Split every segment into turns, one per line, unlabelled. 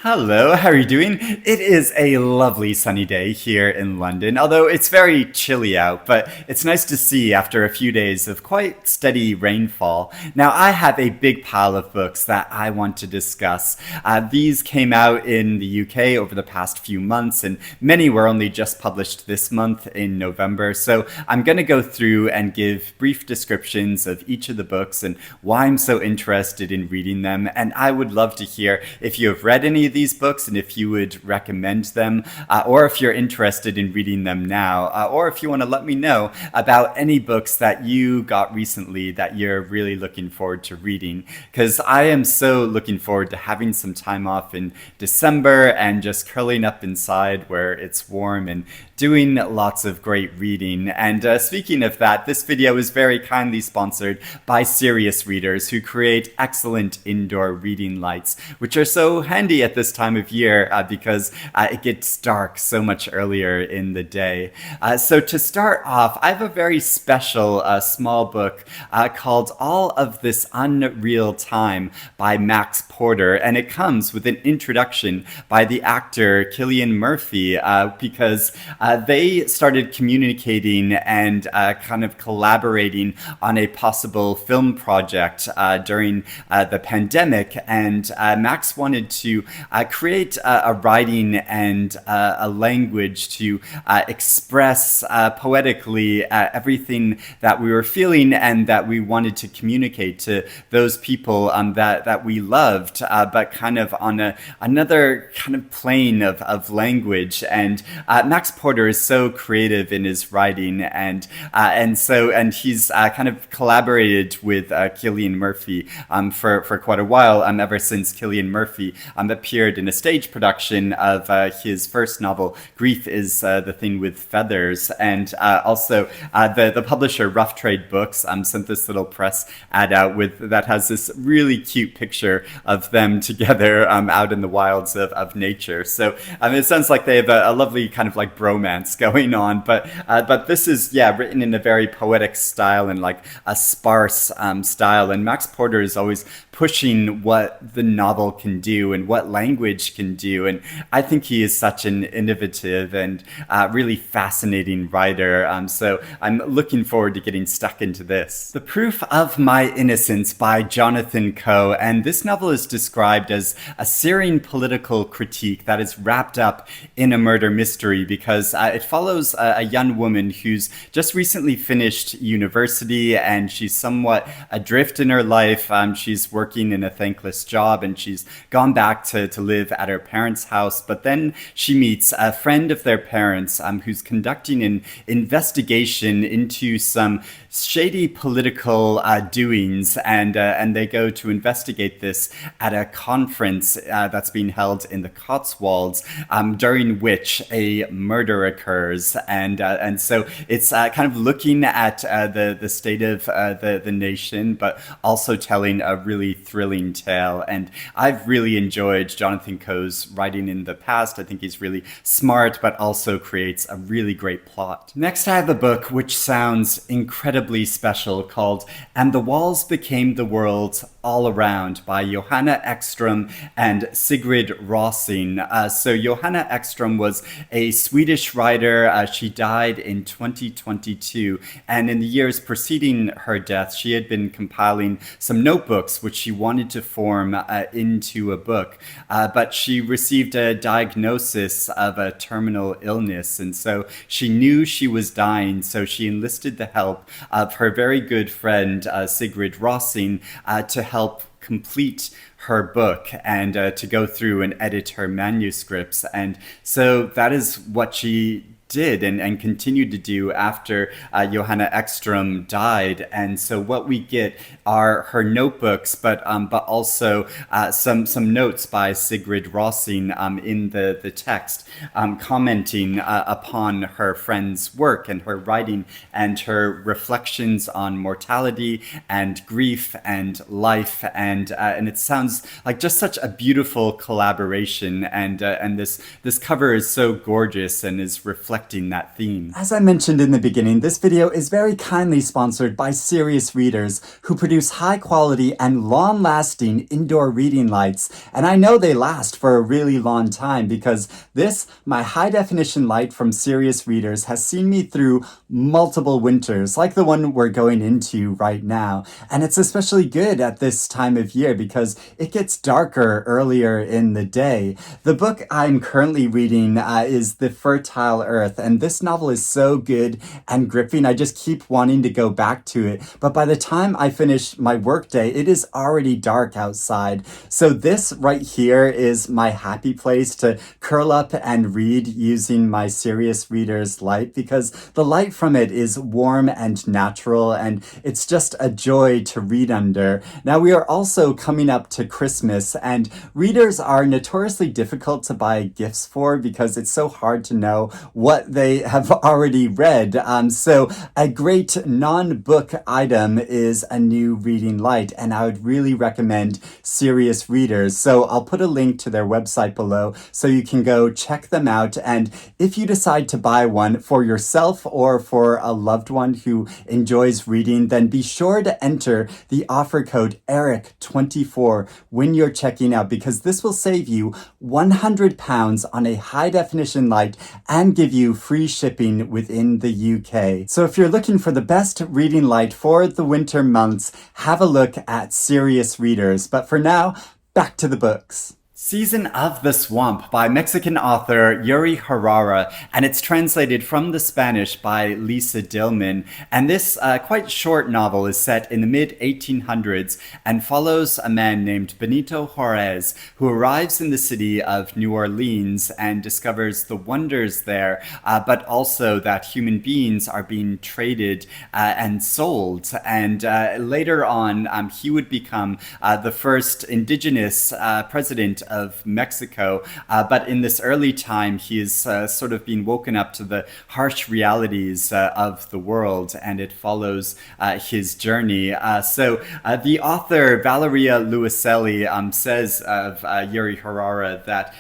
Hello, how are you doing? It is a lovely sunny day here in London, although it's very chilly out, but it's nice to see after a few days of quite steady rainfall. Now, I have a big pile of books that I want to discuss. These came out in the UK over the past few months, and many were only just published this month in November. So I'm going to go through and give brief descriptions of each of the books and why I'm so interested in reading them. And I would love to hear if you have read any of these books and if you would recommend them, or if you're interested in reading them now, or if you want to let me know about any books that you got recently that you're really looking forward to reading. Because I am so looking forward to having some time off in December and just curling up inside where it's warm and doing lots of great reading. And speaking of that, this video is very kindly sponsored by Serious Readers, who create excellent indoor reading lights, which are so handy at this time of year because it gets dark so much earlier in the day. So to start off, I have a very special small book called All of This Unreal Time by Max Porter, and it comes with an introduction by the actor Cillian Murphy because they started communicating and kind of collaborating on a possible film project during the pandemic, and Max wanted to create a writing and a language to express poetically everything that we were feeling and that we wanted to communicate to those people that we loved, but kind of on another kind of plane of language. And Max Porter is so creative in his writing, and he's kind of collaborated with Cillian Murphy for quite a while, ever since Cillian Murphy appeared in a stage production of his first novel, Grief is the Thing with Feathers. And also the publisher Rough Trade Books sent this little press ad out that has this really cute picture of them together out in the wilds of nature. So it sounds like they have a lovely kind of like bromance going on, but this is written in a very poetic style and like a sparse style. And Max Porter is always pushing what the novel can do and what language can do, and I think he is such an innovative and really fascinating writer. So I'm looking forward to getting stuck into this. The Proof of My Innocence by Jonathan Coe, and this novel is described as a searing political critique that is wrapped up in a murder mystery because it follows a young woman who's just recently finished university and she's somewhat adrift in her life. She's working in a thankless job and she's gone back to live at her parents' house, but then she meets a friend of their parents who's conducting an investigation into some shady political doings, and they go to investigate this at a conference that's being held in the Cotswolds, during which a murder occurs, and so it's kind of looking at the state of the nation, but also telling a really thrilling tale. And I've really enjoyed Jonathan Coe's writing in the past. I think he's really smart, but also creates a really great plot. Next, I have a book which sounds incredibly special called And the Walls Became the World All Around by Johanna Ekstrom and Sigrid Rausing. So Johanna Ekstrom was a Swedish writer. She died in 2022, and in the years preceding her death, she had been compiling some notebooks which she wanted to form into a book, but she received a diagnosis of a terminal illness, and so she knew she was dying, so she enlisted the help of her very good friend Sigrid Rausing to help complete her book and to go through and edit her manuscripts. And so that is what she did and continued to do after Johanna Ekstrom died. And so what we get are her notebooks, but also some notes by Sigrid Rausing in the text, commenting upon her friend's work and her writing and her reflections on mortality and grief and life, and it sounds like just such a beautiful collaboration. And this cover is so gorgeous and is reflecting reflecting that theme.
As I mentioned in the beginning, this video is very kindly sponsored by Serious Readers, who produce high-quality and long-lasting indoor reading lights. And I know they last for a really long time because this, my high-definition light from Serious Readers, has seen me through multiple winters, like the one we're going into right now. And it's especially good at this time of year because it gets darker earlier in the day. The book I'm currently reading is The Fertile Earth, and this novel is so good and gripping. I just keep wanting to go back to it. But by the time I finish my workday, it is already dark outside. So this right here is my happy place to curl up and read using my Serious Readers light, because the light from it is warm and natural, and it's just a joy to read under. Now, we are also coming up to Christmas, and readers are notoriously difficult to buy gifts for because it's so hard to know what they have already read. So a great non-book item is a new reading light, and I would really recommend Serious Readers. So I'll put a link to their website below so you can go check them out. And if you decide to buy one for yourself or for a loved one who enjoys reading, then be sure to enter the offer code ERIC24 when you're checking out, because this will save you £100 on a high definition light and give you free shipping within the UK. So if you're looking for the best reading light for the winter months, have a look at Serious Readers. But for now, back to the books.
Season of the Swamp by Mexican author Yuri Herrera, and it's translated from the Spanish by Lisa Dillman. And this quite short novel is set in the mid-1800s and follows a man named Benito Juarez, who arrives in the city of New Orleans and discovers the wonders there, but also that human beings are being traded and sold. And later on, he would become the first indigenous president of Mexico, but in this early time, he is sort of being woken up to the harsh realities of the world, and it follows his journey. So the author Valeria Luiselli says of Yuri Herrera that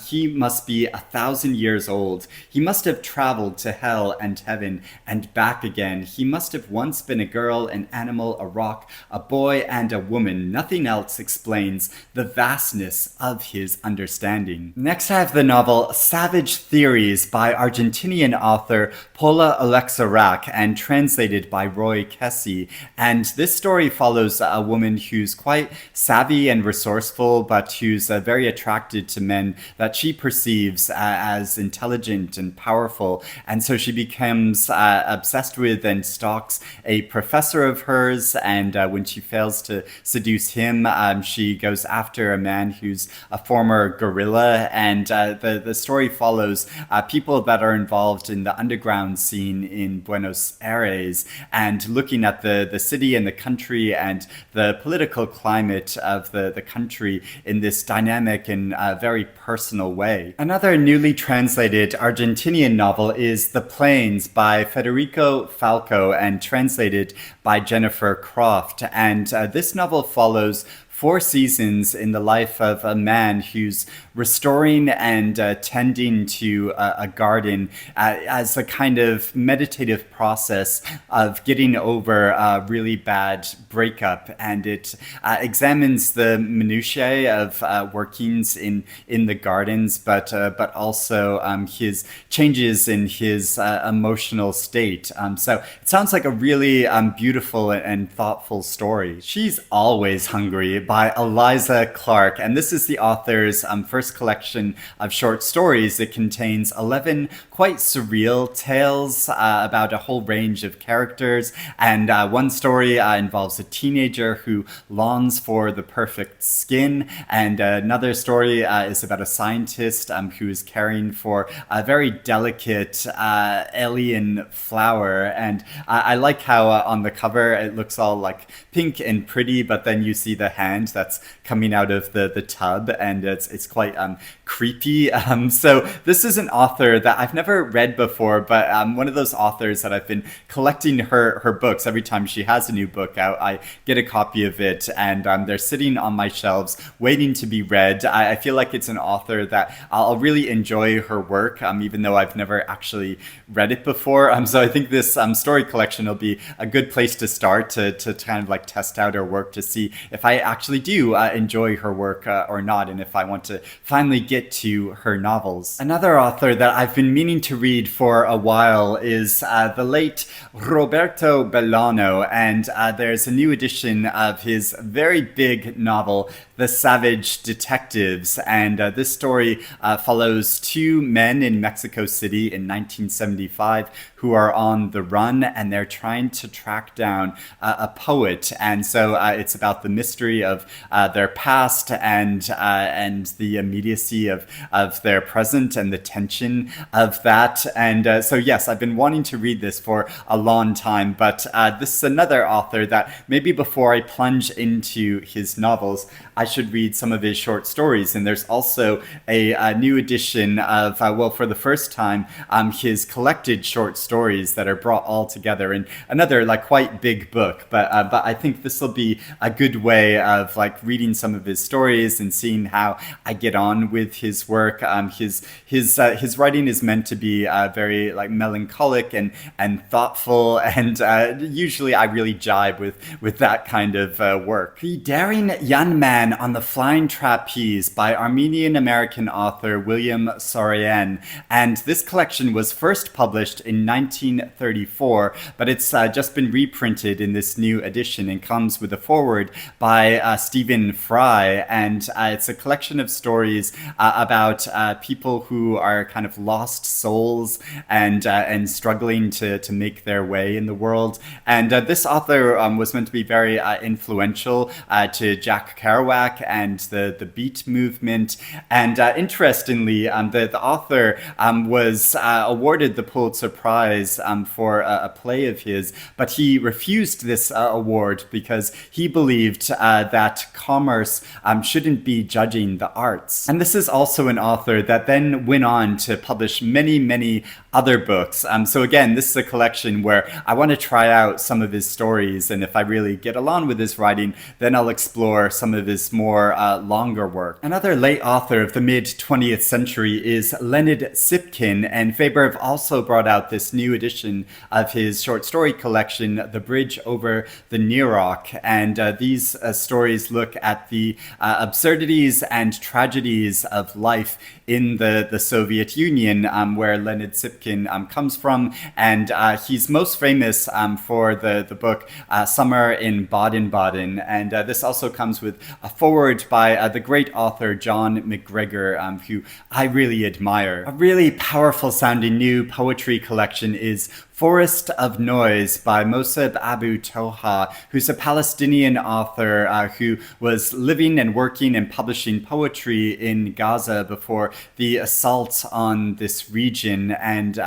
he must be 1,000 years old. He must have traveled to hell and heaven and back again. He must have once been a girl, an animal, a rock, a boy, and a woman. Nothing else explains the vastness of his understanding. Next, I have the novel Savage Theories by Argentinian author Pola Oloixarac and translated by Roy Kessie. And this story follows a woman who's quite savvy and resourceful, but who's very attracted to men that she perceives as intelligent and powerful. And so she becomes obsessed with and stalks a professor of hers. And when she fails to seduce him, she goes after a man who's a former guerrilla, and the story follows people that are involved in the underground scene in Buenos Aires, and looking at the city and the country and the political climate of the country in this dynamic and very personal way. Another newly translated Argentinian novel is The Plains by Federico Falco and translated by Jennifer Croft. And this novel follows 4 seasons in the life of a man who's restoring and tending to a garden as a kind of meditative process of getting over a really bad breakup. And it examines the minutiae of workings in the gardens, but also his changes in his emotional state. So it sounds like a really beautiful and thoughtful story. She's Always Hungry by Eliza Clark, and this is the author's first collection of short stories. It contains 11 quite surreal tales about a whole range of characters, and one story involves a teenager who longs for the perfect skin, and another story is about a scientist who is caring for a very delicate alien flower. And I like how on the cover it looks all like pink and pretty, but then you see the hand hand that's coming out of the tub, and it's quite creepy. So this is an author that I've never read before, but one of those authors that I've been collecting her books. Every time she has a new book out, I get a copy of it, and they're sitting on my shelves waiting to be read. I feel like it's an author that I'll really enjoy her work, even though I've never actually read it before. So I think this story collection will be a good place to start to kind of like test out her work to see if I actually do enjoy her work or not, and if I want to finally get to her novels. Another author that I've been meaning to read for a while is the late Roberto Bolano, and there's a new edition of his very big novel, The Savage Detectives, and this story follows two men in Mexico City in 1975 who are on the run, and they're trying to track down a poet. And so it's about the mystery of their past and the immediacy of their present and the tension of that. And so yes, I've been wanting to read this for a long time, but this is another author that maybe before I plunge into his novels, I should read some of his short stories. And there's also a new edition of, well, for the first time, his collected short stories that are brought all together in another like quite big book. But I think this will be a good way of like reading some of his stories and seeing how I get on with his work. His writing is meant to be very like melancholic and thoughtful, and usually I really jibe with that kind of work. The Daring Young Man on the Flying Trapeze by Armenian-American author William Saroyan. And this collection was first published in 1934, but it's just been reprinted in this new edition and comes with a foreword by Stephen Fry. And it's a collection of stories about people who are kind of lost souls and struggling to make their way in the world. And this author was meant to be very influential to Jack Kerouac and the Beat movement. And interestingly, the author was awarded the Pulitzer Prize for a play of his, but he refused this award because he believed that commerce shouldn't be judging the arts. And this is also an author that then went on to publish many, many other books. So again, this is a collection where I want to try out some of his stories, and if I really get along with his writing, then I'll explore some of his more longer work. Another late author of the mid-20th century is Leonid Tsypkin, and Faber have also brought out this new edition of his short story collection, The Bridge Over the Neroch. And these stories look at the absurdities and tragedies of life in the Soviet Union, where Leonid Tsypkin comes from. And he's most famous for the book Summer in Baden-Baden. And this also comes with a foreword by the great author John McGregor, who I really admire. A really powerful sounding new poetry collection is Forest of Noise by Mosab Abu Toha, who's a Palestinian author who was living and working and publishing poetry in Gaza before the assault on this region. And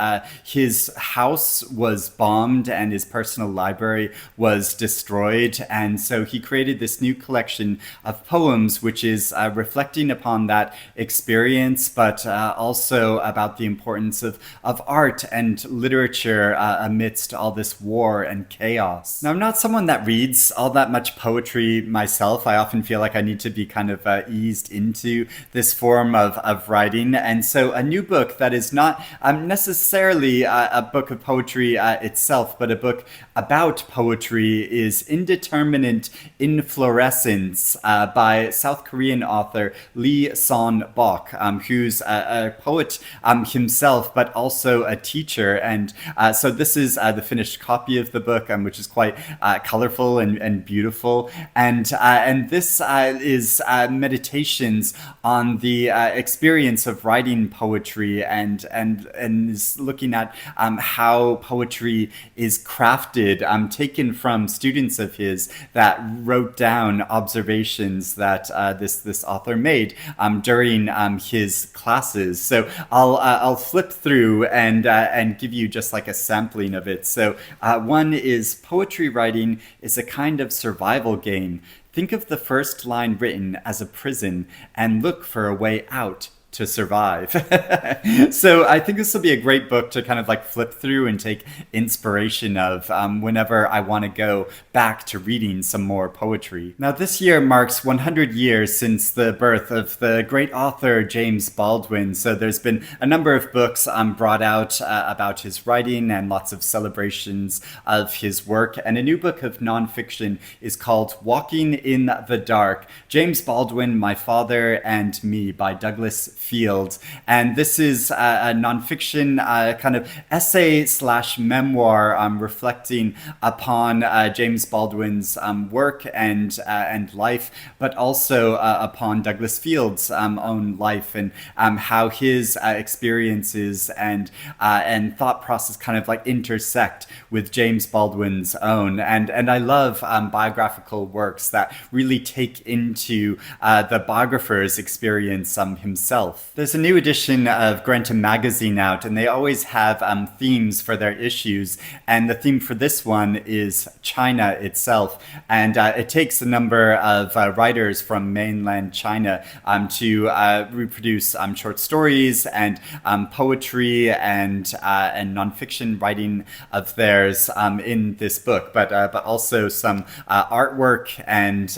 his house was bombed and his personal library was destroyed. And so he created this new collection of poems, which is reflecting upon that experience, but also about the importance of art and literature amidst all this war and chaos. Now, I'm not someone that reads all that much poetry myself. I often feel like I need to be kind of eased into this form of writing. And so a new book that is not necessarily a book of poetry itself, but a book about poetry is Indeterminate Inflorescence by South Korean author Lee Seong-Bok, who's a poet himself, but also a teacher. And so this is the finished copy of the book, which is quite colorful and beautiful. And this is meditations on the experience of writing poetry and is looking at how poetry is crafted, taken from students of his that wrote down observations that this author made during his classes. So I'll flip through and give you just like a sampling of it. So one is poetry writing is a kind of survival game. think of the first line written as a prison and look for a way out to survive. So I think this will be a great book to kind of like flip through and take inspiration of whenever I want to go back to reading some more poetry. Now, this year marks 100 years since the birth of the great author James Baldwin. So there's been a number of books brought out about his writing and lots of celebrations of his work. And a new book of nonfiction is called Walking in the Dark, James Baldwin, My Father and Me by Douglas Field. And this is a nonfiction kind of essay slash memoir reflecting upon James Baldwin's work and life, but also upon Douglas Field's own life and how his experiences and thought process kind of like intersect with James Baldwin's own. And I love biographical works that really take into the biographer's experience himself. There's a new edition of Granta magazine out, and they always have themes for their issues. And the theme for this one is China itself. And it takes a number of writers from mainland China to reproduce short stories and poetry and nonfiction writing of theirs in this book, but also some artwork. And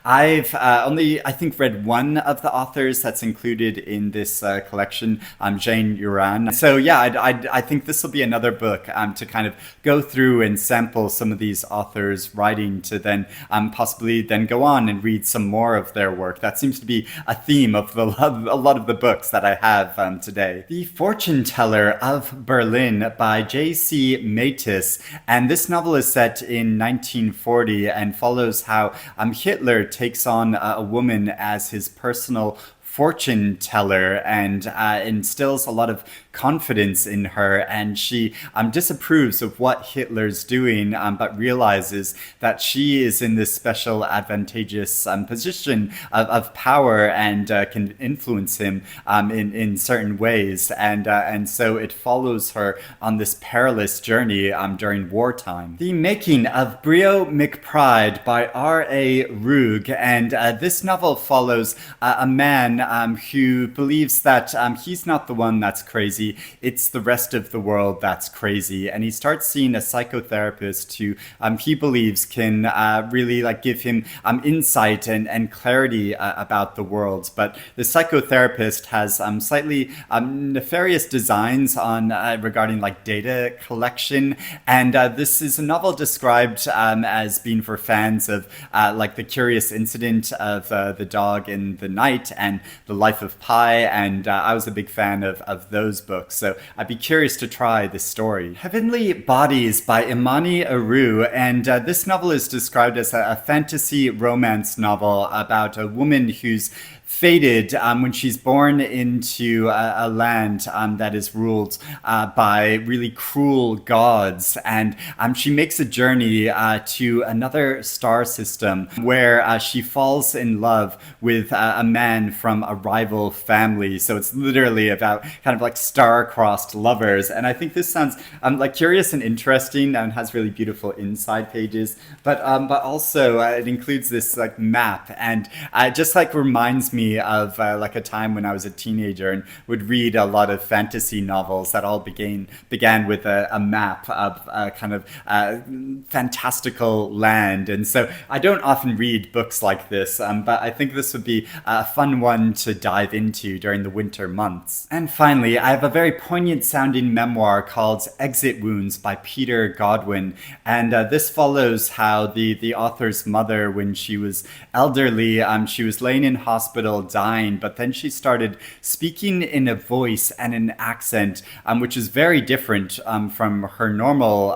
I've only, I think, read one of the authors that's included in this collection, Jane Yuran. So yeah, I think this will be another book to kind of go through and sample some of these authors' writing to then possibly then go on and read some more of their work. That seems to be a theme of a lot of the books that I have today. The Fortune Teller of Berlin by J.C. Maetis. And this novel is set in 1940 and follows how Hitler takes on a woman as his personal fortune teller and instills a lot of confidence in her, and she disapproves of what Hitler's doing, but realizes that she is in this special advantageous position of power and can influence him in certain ways, and so it follows her on this perilous journey during wartime. The Making of Brio, McPride by R.A. Rugg, and this novel follows a man who believes that he's not the one that's crazy, it's the rest of the world that's crazy, and he starts seeing a psychotherapist who he believes can really like give him insight and clarity about the world. But the psychotherapist has slightly nefarious designs on regarding like data collection, and this is a novel described as being for fans of like The Curious Incident of the Dog in the Night and The Life of Pi, and I was a big fan of those books, so I'd be curious to try this story. Heavenly Bodies by Imani Aru, and this novel is described as a fantasy romance novel about a woman who's fated when she's born into a land that is ruled by really cruel gods, and she makes a journey to another star system where she falls in love with a man from a rival family. So it's literally about kind of like star-crossed lovers, and I think this sounds like curious and interesting and has really beautiful inside pages, but also it includes this like map, and it just like reminds me of like a time when I was a teenager and would read a lot of fantasy novels that all began with a map of a kind of fantastical land. And so I don't often read books like this, but I think this would be a fun one to dive into during the winter months. And finally, I have a very poignant sounding memoir called Exit Wounds by Peter Godwin, and this follows how the author's mother, when she was elderly, she was laying in hospital dying, but then she started speaking in a voice and an accent which is very different from her normal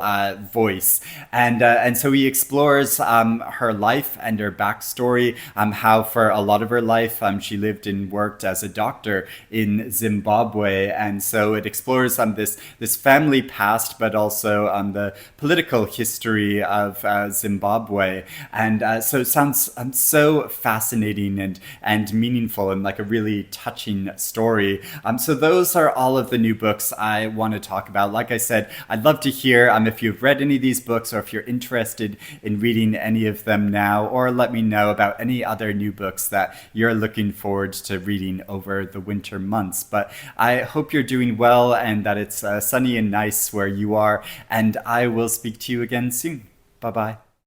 voice, and so he explores her life and her backstory, how for a lot of her life she lived lived and worked as a doctor in Zimbabwe, and so it explores this family past, but also the political history of Zimbabwe, and so it sounds so fascinating and meaningful and like a really touching story. So those are all of the new books I want to talk about. Like I said, I'd love to hear if you've read any of these books or if you're interested in reading any of them now, or let me know about any other new books that you're looking forward to reading over the winter months. But I hope you're doing well and that it's sunny and nice where you are, and I will speak to you again soon. Bye bye.